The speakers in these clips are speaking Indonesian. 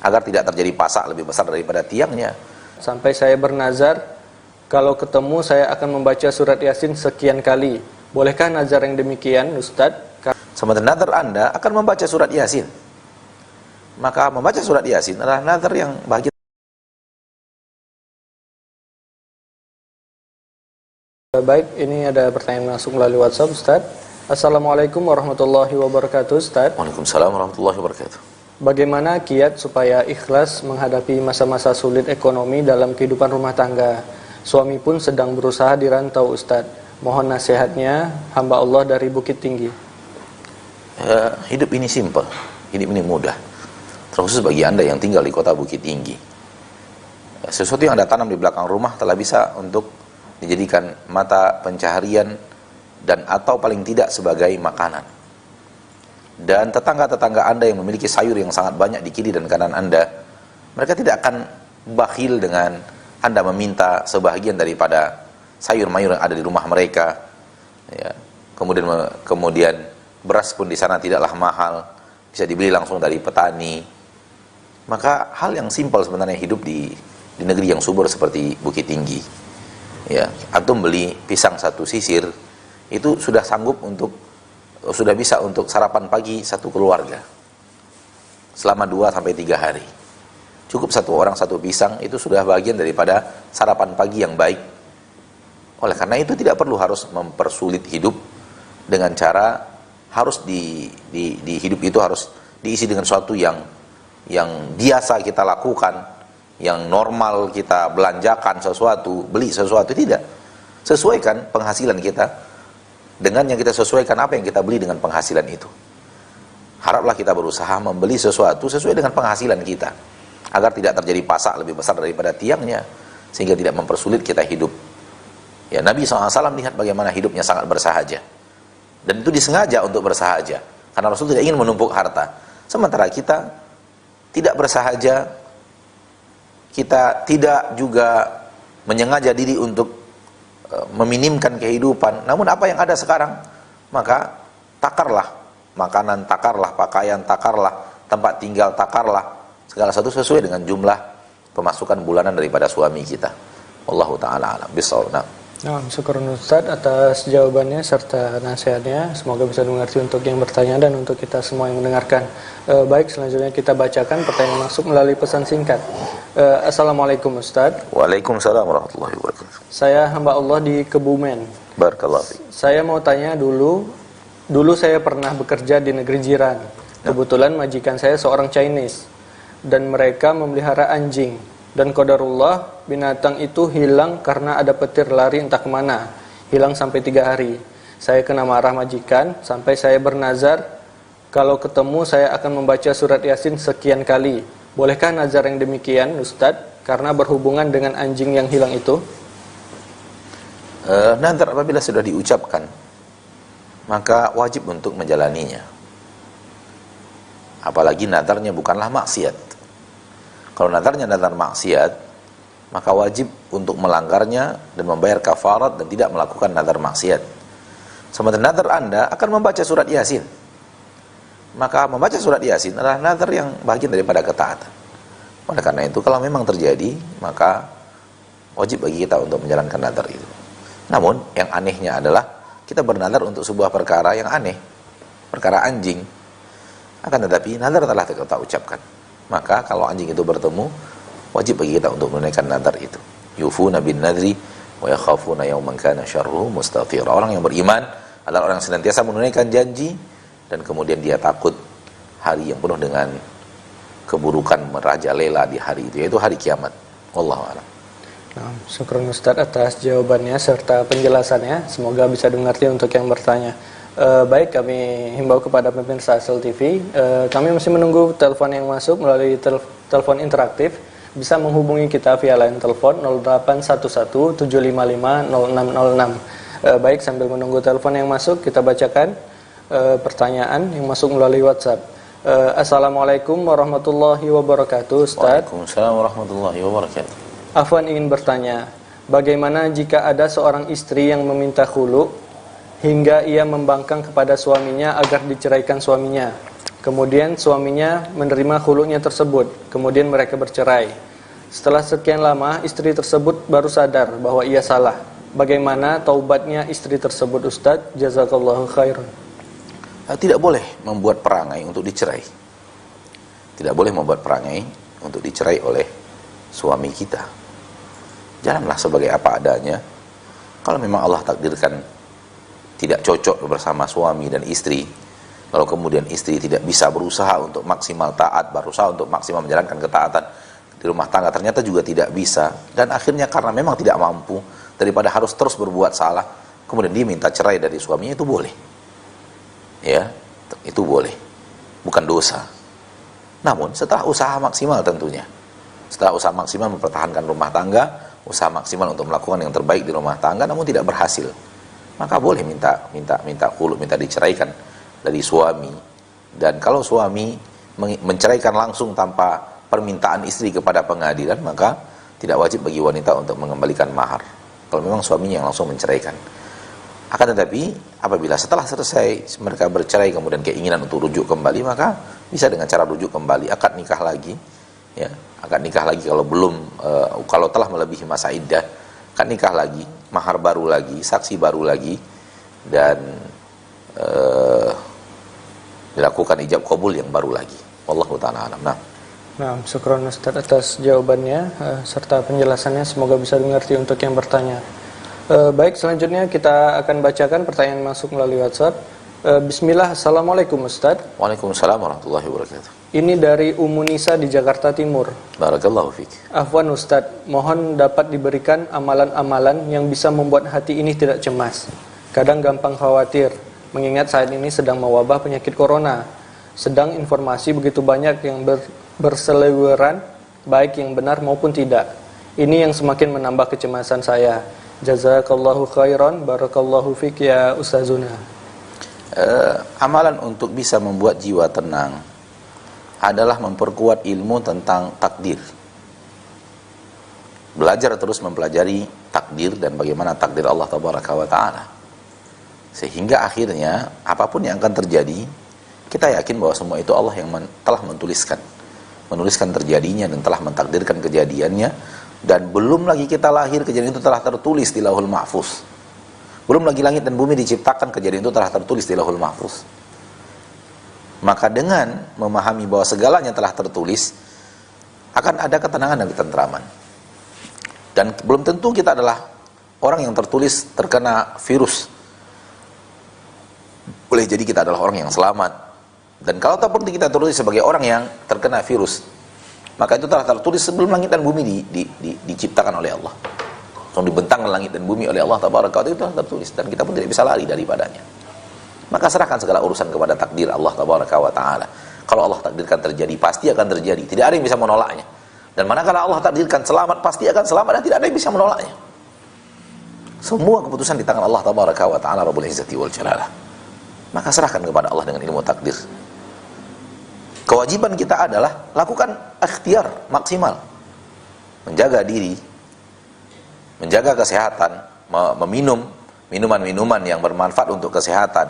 agar tidak terjadi pasak lebih besar daripada tiangnya. Sampai saya bernazar, kalau ketemu saya akan membaca surat Yasin sekian kali. Bolehkah nazar yang demikian, Ustadz? Sementara nazar Anda akan membaca surat Yasin, maka membaca surat Yasin adalah nazar yang bahagia. Baik, ini ada pertanyaan masuk melalui WhatsApp, Ustadz. Assalamualaikum warahmatullahi wabarakatuh, Ustadz. Waalaikumsalam warahmatullahi wabarakatuh. Bagaimana kiat supaya ikhlas menghadapi masa-masa sulit ekonomi dalam kehidupan rumah tangga? Suami pun sedang berusaha di rantau, Ustadz. Mohon nasihatnya, hamba Allah dari Bukit Tinggi. Hidup ini simple, hidup ini mudah, terkhusus bagi Anda yang tinggal di kota Bukit Tinggi. Sesuatu yang Anda tanam di belakang rumah telah bisa untuk dijadikan mata pencaharian dan atau paling tidak sebagai makanan. Dan tetangga-tetangga Anda yang memiliki sayur yang sangat banyak di kiri dan kanan Anda, mereka tidak akan bakhil dengan Anda meminta sebahagian daripada sayur mayur yang ada di rumah mereka. Ya. Kemudian beras pun di sana tidaklah mahal, bisa dibeli langsung dari petani. Maka hal yang simpel sebenarnya hidup di negeri yang subur seperti Bukit Tinggi. Ya, antum beli pisang satu sisir itu sudah bisa untuk sarapan pagi satu keluarga selama 2-3 hari. Cukup satu orang satu pisang, itu sudah bagian daripada sarapan pagi yang baik. Oleh karena itu tidak perlu harus mempersulit hidup dengan cara harus di hidup itu harus diisi dengan sesuatu yang biasa kita lakukan, yang normal kita belanjakan sesuatu, beli sesuatu. Tidak. Sesuaikan penghasilan kita dengan yang kita sesuaikan, apa yang kita beli dengan penghasilan itu. Haraplah kita berusaha membeli sesuatu sesuai dengan penghasilan kita, agar tidak terjadi pasak lebih besar daripada tiangnya, sehingga tidak mempersulit kita hidup. Ya, Nabi SAW lihat bagaimana hidupnya sangat bersahaja. Dan itu disengaja untuk bersahaja, karena Rasul tidak ingin menumpuk harta. Sementara kita tidak bersahaja, kita tidak juga menyengaja diri untuk meminimkan kehidupan. Namun apa yang ada sekarang, maka takarlah makanan, takarlah pakaian, takarlah tempat tinggal, takarlah segala sesuatu sesuai dengan jumlah pemasukan bulanan daripada suami kita. Wallahu ta'ala a'lam bishawab. Nah, syukur Ustadz atas jawabannya serta nasihatnya. Semoga bisa dimengerti untuk yang bertanya dan untuk kita semua yang mendengarkan. Baik, selanjutnya kita bacakan pertanyaan masuk melalui pesan singkat. Assalamualaikum Ustadz. Waalaikumsalam warahmatullahi wabarakatuh. Saya hamba Allah di Kebumen. Barakallahu fiik. Saya mau tanya dulu saya pernah bekerja di negeri jiran. Kebetulan majikan saya seorang Chinese dan mereka memelihara anjing. Dan qadarullah binatang itu hilang karena ada petir lari entah kemana. Hilang sampai 3 hari. Saya kena marah majikan sampai saya bernazar, kalau ketemu saya akan membaca surat Yasin sekian kali. Bolehkah nazar yang demikian, Ustadz? Karena berhubungan dengan anjing yang hilang itu. Nazar apabila sudah diucapkan, maka wajib untuk menjalaninya. Apalagi nazarnya bukanlah maksiat. Kalau nazarnya nazar maksiat, maka wajib untuk melanggarnya dan membayar kafarat dan tidak melakukan nazar maksiat. Sementara nazar Anda akan membaca surat Yasin, maka membaca surat Yasin adalah nazar yang bagian daripada ketaatan. Oleh karena itu, kalau memang terjadi, maka wajib bagi kita untuk menjalankan nazar itu. Namun, yang anehnya adalah kita bernazar untuk sebuah perkara yang aneh, perkara anjing. Akan tetapi, nazar telah kita ucapkan. Maka kalau anjing itu bertemu, wajib bagi kita untuk menunaikan nazar itu. Yufuna bin nadri wa yakhafuna yawman kana syarruhu mustatira. Orang yang beriman adalah orang yang senantiasa menunaikan janji dan kemudian dia takut hari yang penuh dengan keburukan merajalela di hari itu, yaitu hari kiamat. Wallahu a'lam. Nah, syukur Ustadz atas jawabannya serta penjelasannya. Semoga bisa dimengerti untuk yang bertanya. Baik, kami himbau kepada pemirsa Asel TV, kami masih menunggu telepon yang masuk melalui telepon interaktif. Bisa menghubungi kita via line telepon 0811 755 0606. Baik, sambil menunggu telepon yang masuk, kita bacakan pertanyaan yang masuk melalui WhatsApp. Assalamualaikum warahmatullahi wabarakatuh, Ustaz. Waalaikumsalam warahmatullahi wabarakatuh. Afwan ingin bertanya, bagaimana jika ada seorang istri yang meminta khulu hingga ia membangkang kepada suaminya agar diceraikan suaminya? Kemudian suaminya menerima khulunya tersebut. Kemudian mereka bercerai. Setelah sekian lama, istri tersebut baru sadar bahwa ia salah. Bagaimana taubatnya istri tersebut, Ustadz? Jazakallahu khairan. Tidak boleh membuat perangai untuk dicerai. Tidak boleh membuat perangai untuk dicerai oleh suami kita. Jalanlah sebagai apa adanya. Kalau memang Allah takdirkan tidak cocok bersama suami dan istri, kalau kemudian istri tidak bisa berusaha untuk maksimal taat, berusaha untuk maksimal menjalankan ketaatan di rumah tangga, ternyata juga tidak bisa, dan akhirnya karena memang tidak mampu, daripada harus terus berbuat salah, kemudian dia minta cerai dari suaminya, itu boleh. Ya, itu boleh. Bukan dosa. Namun setelah usaha maksimal tentunya. Setelah usaha maksimal mempertahankan rumah tangga, usaha maksimal untuk melakukan yang terbaik di rumah tangga, namun tidak berhasil, maka boleh minta khulu, minta diceraikan dari suami. Dan kalau suami menceraikan langsung tanpa permintaan istri kepada pengadilan, maka tidak wajib bagi wanita untuk mengembalikan mahar kalau memang suaminya yang langsung menceraikan. Akan tetapi apabila setelah selesai mereka bercerai kemudian keinginan untuk rujuk kembali, maka bisa dengan cara rujuk kembali, akad nikah lagi, ya, akad nikah lagi kalau belum kalau telah melebihi masa iddah, akad nikah lagi, mahar baru lagi, saksi baru lagi, dan dilakukan ijab qabul yang baru lagi. Wallahu ta'ala alam. Nah, syukron Ustaz atas jawabannya serta penjelasannya, semoga bisa dimengerti untuk yang bertanya. Baik, selanjutnya kita akan bacakan pertanyaan masuk melalui WhatsApp. Bismillah, Assalamualaikum Ustaz. Waalaikumsalam warahmatullahi wabarakatuh. Ini dari Ummu Nisa di Jakarta Timur. Barakallahu fiik. Afwan Ustaz, mohon dapat diberikan amalan-amalan yang bisa membuat hati ini tidak cemas. Kadang gampang khawatir, mengingat saat ini sedang mewabah penyakit corona. Sedang informasi begitu banyak yang berseliweran, baik yang benar maupun tidak. Ini yang semakin menambah kecemasan saya. Jazakallahu khairan, barakallahu fiik ya Ustazuna. Amalan untuk bisa membuat jiwa tenang adalah memperkuat ilmu tentang takdir. Belajar terus mempelajari takdir dan bagaimana takdir Allah Tabaraka wa Ta'ala, sehingga akhirnya apapun yang akan terjadi, kita yakin bahwa semua itu Allah yang telah menuliskan terjadinya dan telah mentakdirkan kejadiannya. Dan belum lagi kita lahir, kejadian itu telah tertulis di Lauhul Mahfuz. Belum lagi langit dan bumi diciptakan, kejadian itu telah tertulis di Lauhul Mahfuz. Maka dengan memahami bahwa segalanya telah tertulis, akan ada ketenangan dan ketentraman. Dan belum tentu kita adalah orang yang tertulis terkena virus. Boleh jadi kita adalah orang yang selamat. Dan kalau ataupun kita tertulis sebagai orang yang terkena virus, maka itu telah tertulis sebelum langit dan bumi diciptakan oleh Allah. Sebelum dibentangkan langit dan bumi oleh Allah Tabaraka wa Ta'ala, itu telah tertulis, dan kita pun tidak bisa lari daripadanya. Maka serahkan segala urusan kepada takdir Allah Tabaraka wa Ta'ala. Kalau Allah takdirkan terjadi, pasti akan terjadi. Tidak ada yang bisa menolaknya. Dan manakala Allah takdirkan selamat, pasti akan selamat, dan tidak ada yang bisa menolaknya. Semua keputusan di tangan Allah Tabaraka wa Ta'ala Rabbul Izzati wal Jalalah. Maka serahkan kepada Allah dengan ilmu takdir. Kewajiban kita adalah lakukan ikhtiar maksimal, menjaga diri, menjaga kesehatan, meminum minuman-minuman yang bermanfaat untuk kesehatan,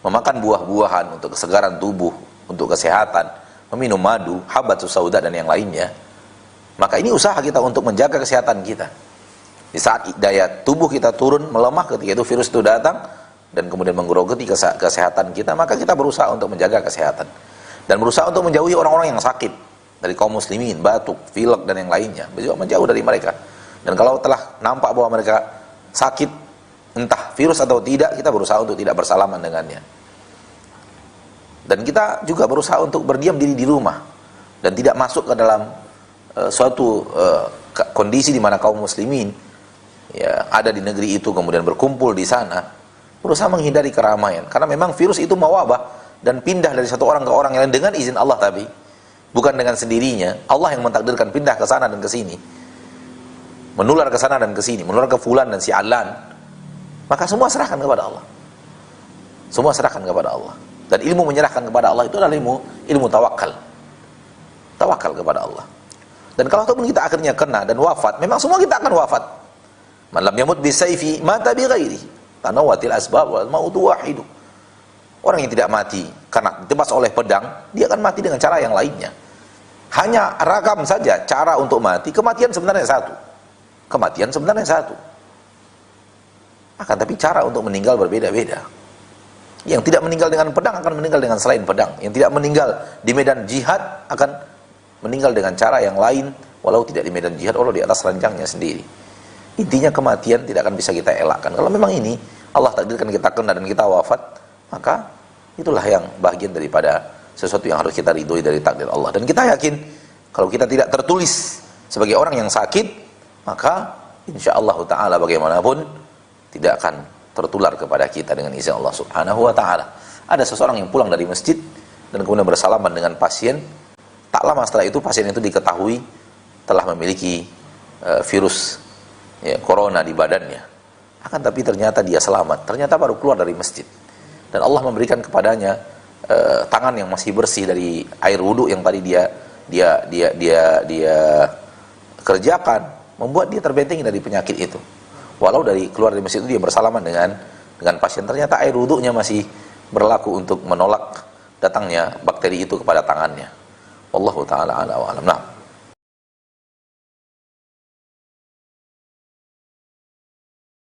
memakan buah-buahan untuk kesegaran tubuh, untuk kesehatan, meminum madu, habatus sauda dan yang lainnya. Maka ini usaha kita untuk menjaga kesehatan kita. Di saat daya tubuh kita turun, melemah ketika itu virus itu datang dan kemudian menggerogoti kesehatan kita, maka kita berusaha untuk menjaga kesehatan. Dan berusaha untuk menjauhi orang-orang yang sakit dari kaum muslimin, batuk, pilek dan yang lainnya, juga menjauh dari mereka. Dan kalau telah nampak bahwa mereka sakit, entah virus atau tidak, kita berusaha untuk tidak bersalaman dengannya. Dan kita juga berusaha untuk berdiam diri di rumah dan tidak masuk ke dalam suatu kondisi di mana kaum muslimin ya ada di negeri itu kemudian berkumpul di sana, berusaha menghindari keramaian, karena memang virus itu mewabah dan pindah dari satu orang ke orang yang lain dengan izin Allah, tapi bukan dengan sendirinya. Allah yang mentakdirkan pindah ke sana dan ke sini, menular ke sana dan ke sini, menular ke fulan dan si alan. Maka semua serahkan kepada Allah. Semua serahkan kepada Allah. Dan ilmu menyerahkan kepada Allah itu adalah ilmu tawakal. Tawakal kepada Allah. Dan kalau kita akhirnya kena dan wafat, memang semua kita akan wafat. Man lam yamut bisayfi mata bi ghairi. Tanawatil asbab wal mautu wahidu. Orang yang tidak mati karena ditebas oleh pedang, dia akan mati dengan cara yang lainnya. Hanya ragam saja cara untuk mati, kematian sebenarnya satu. Kematian sebenarnya satu. Akan tapi cara untuk meninggal berbeda-beda. Yang tidak meninggal dengan pedang akan meninggal dengan selain pedang. Yang tidak meninggal di medan jihad akan meninggal dengan cara yang lain, walau tidak di medan jihad, walau di atas ranjangnya sendiri. Intinya kematian tidak akan bisa kita elakkan. Kalau memang ini Allah takdirkan kita kena dan kita wafat, maka itulah yang bagian daripada sesuatu yang harus kita ridhoi dari takdir Allah. Dan kita yakin kalau kita tidak tertulis sebagai orang yang sakit, maka insyaallah ta'ala bagaimanapun tidak akan tertular kepada kita dengan izin Allah subhanahu wa ta'ala. Ada seseorang yang pulang dari masjid dan kemudian bersalaman dengan pasien. Tak lama setelah itu pasien itu diketahui telah memiliki virus corona di badannya. Akan tapi ternyata dia selamat. Ternyata baru keluar dari masjid. Dan Allah memberikan kepadanya tangan yang masih bersih dari air wudhu yang tadi dia kerjakan, membuat dia terbentengi dari penyakit itu. Walau dari keluar dari masjid itu dia bersalaman dengan pasien, ternyata air wudhunya masih berlaku untuk menolak datangnya bakteri itu kepada tangannya. Wallahu taala a'lam. Nah,